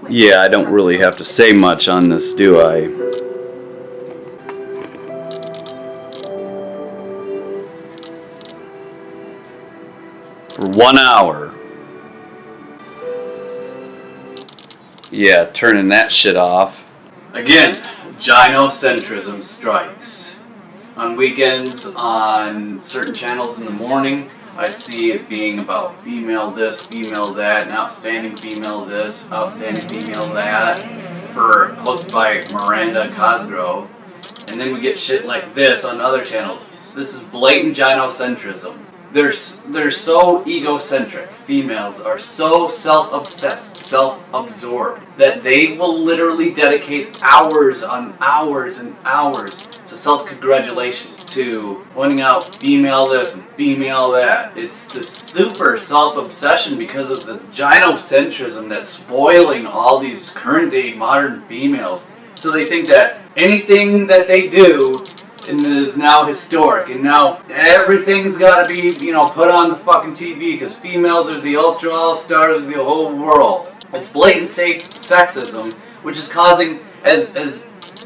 Yeah, I don't really have to say much on this, do I? For 1 hour. Yeah, turning that shit off. Again, gynocentrism strikes. On weekends, on certain channels in the morning, I see it being about female this, female that, and outstanding female this, outstanding female that, hosted by Miranda Cosgrove. And then we get shit like this on other channels. This is blatant gynocentrism. They're so egocentric. Females are so self-obsessed, self-absorbed, that they will literally dedicate hours on hours and hours to self-congratulation, to pointing out female this and female that. It's this super self-obsession because of the gynocentrism that's spoiling all these current-day modern females. So they think that anything that they do is now historic, and now everything's got to be, put on the fucking TV because females are the ultra all-stars of the whole world. It's blatant sexism, which is causing, as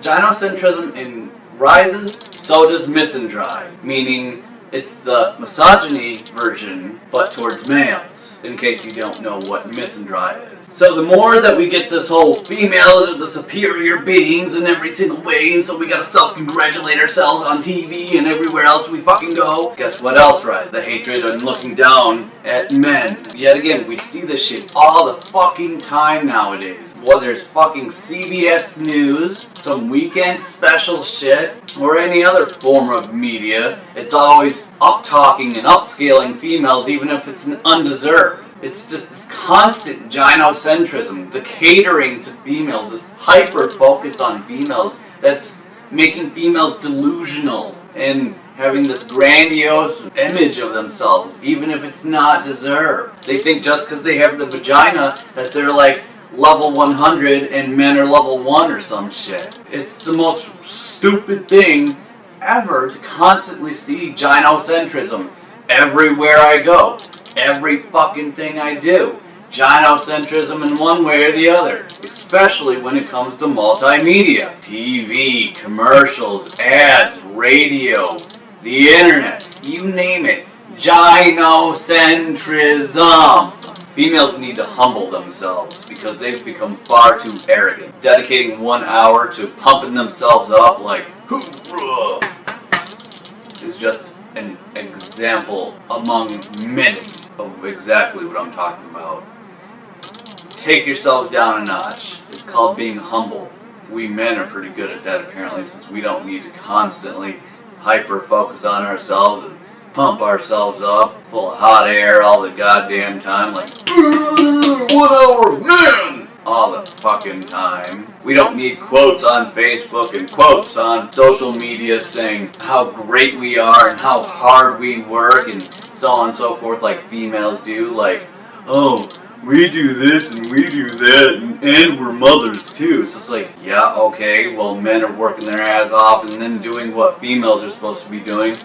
gynocentrism rises, so does misandry, meaning it's the misogyny version, but towards males, in case you don't know what misandry is. So the more that we get this whole females are the superior beings in every single way, and so we gotta self-congratulate ourselves on TV and everywhere else we fucking go, guess what else rises? The hatred and looking down at men. Yet again, we see this shit all the fucking time nowadays. Whether it's fucking CBS News, some weekend special shit, or any other form of media, it's always up-talking and upscaling females even if it's undeserved. It's just this constant gynocentrism, the catering to females, this hyper-focus on females that's making females delusional and having this grandiose image of themselves, even if it's not deserved. They think just because they have the vagina that they're like level 100 and men are level 1 or some shit. It's the most stupid thing ever to constantly see gynocentrism everywhere I go. Every fucking thing I do. Gynocentrism in one way or the other. Especially when it comes to multimedia. TV, commercials, ads, radio, the internet. You name it. Gynocentrism. Females need to humble themselves because they've become far too arrogant. Dedicating 1 hour to pumping themselves up like hoorah is just an example among many of exactly what I'm talking about. Take yourselves down a notch. It's called being humble. We men are pretty good at that apparently, since we don't need to constantly hyper-focus on ourselves and pump ourselves up full of hot air all the goddamn time like 1 hour of men! All the fucking time. We don't need quotes on Facebook and quotes on social media saying how great we are and how hard we work and so on and so forth like females do. Like, oh, we do this and we do that and we're mothers too. It's just like, yeah, okay, well men are working their ass off and then doing what females are supposed to be doing,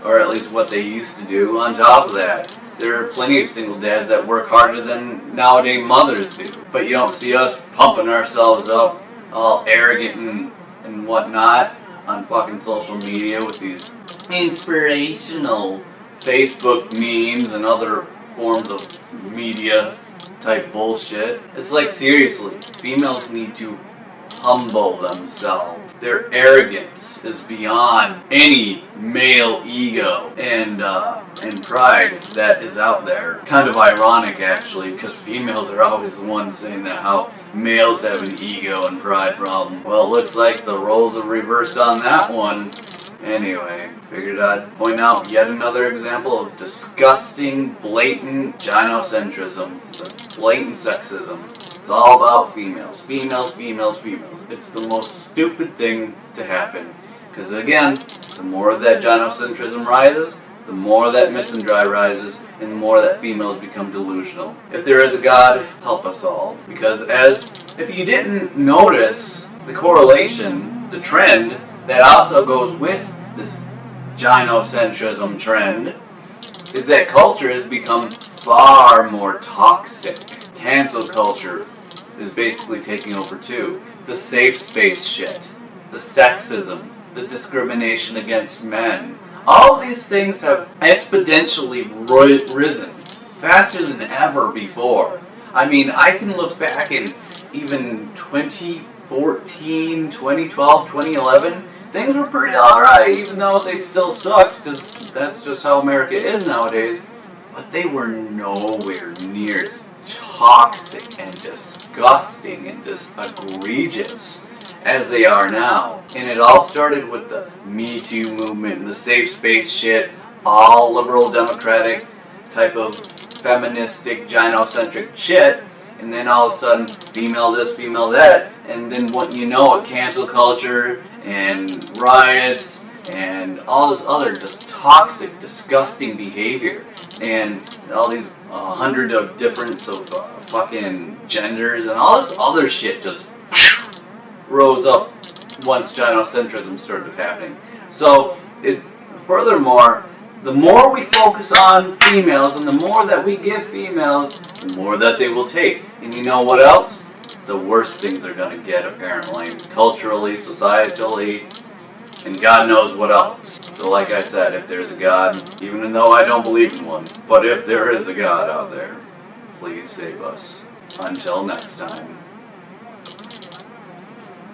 or at least what they used to do. On top of that, there are plenty of single dads that work harder than nowadays mothers do. But you don't see us pumping ourselves up all arrogant and whatnot on fucking social media with these inspirational Facebook memes and other forms of media type bullshit. It's like, seriously, females need to humble themselves. Their arrogance is beyond any male ego and pride that is out there. Kind of ironic, actually, because females are always the ones saying that how males have an ego and pride problem. Well, it looks like the roles are reversed on that one. Anyway, figured I'd point out yet another example of disgusting, blatant gynocentrism, blatant sexism. It's all about females. Females, females, females. It's the most stupid thing to happen. Because again, the more that gynocentrism rises, the more that misandry rises, and the more that females become delusional. If there is a God, help us all. Because if you didn't notice the correlation, the trend, that also goes with this gynocentrism trend, is that culture has become far more toxic. cancel culture is basically taking over too. The safe space shit, the sexism, the discrimination against men. All of these things have exponentially risen faster than ever before. I mean, I can look back in even 2014, 2012, 2011, things were pretty alright, even though they still sucked, because that's just how America is nowadays. But they were nowhere near as toxic and disgusting and egregious as they are now. And it all started with the Me Too movement and the safe space shit, all liberal democratic type of feministic gynocentric shit, and then all of a sudden female this, female that, and then what you know, cancel culture and riots and all this other just toxic, disgusting behavior, and all these 100 of difference of fucking genders and all this other shit just rose up once gynocentrism started happening. So, furthermore, the more we focus on females and the more that we give females, the more that they will take. And you know what else? The worse things are going to get, apparently. Culturally, societally, and God knows what else. So like I said, if there's a God, even though I don't believe in one, but if there is a God out there, please save us. Until next time.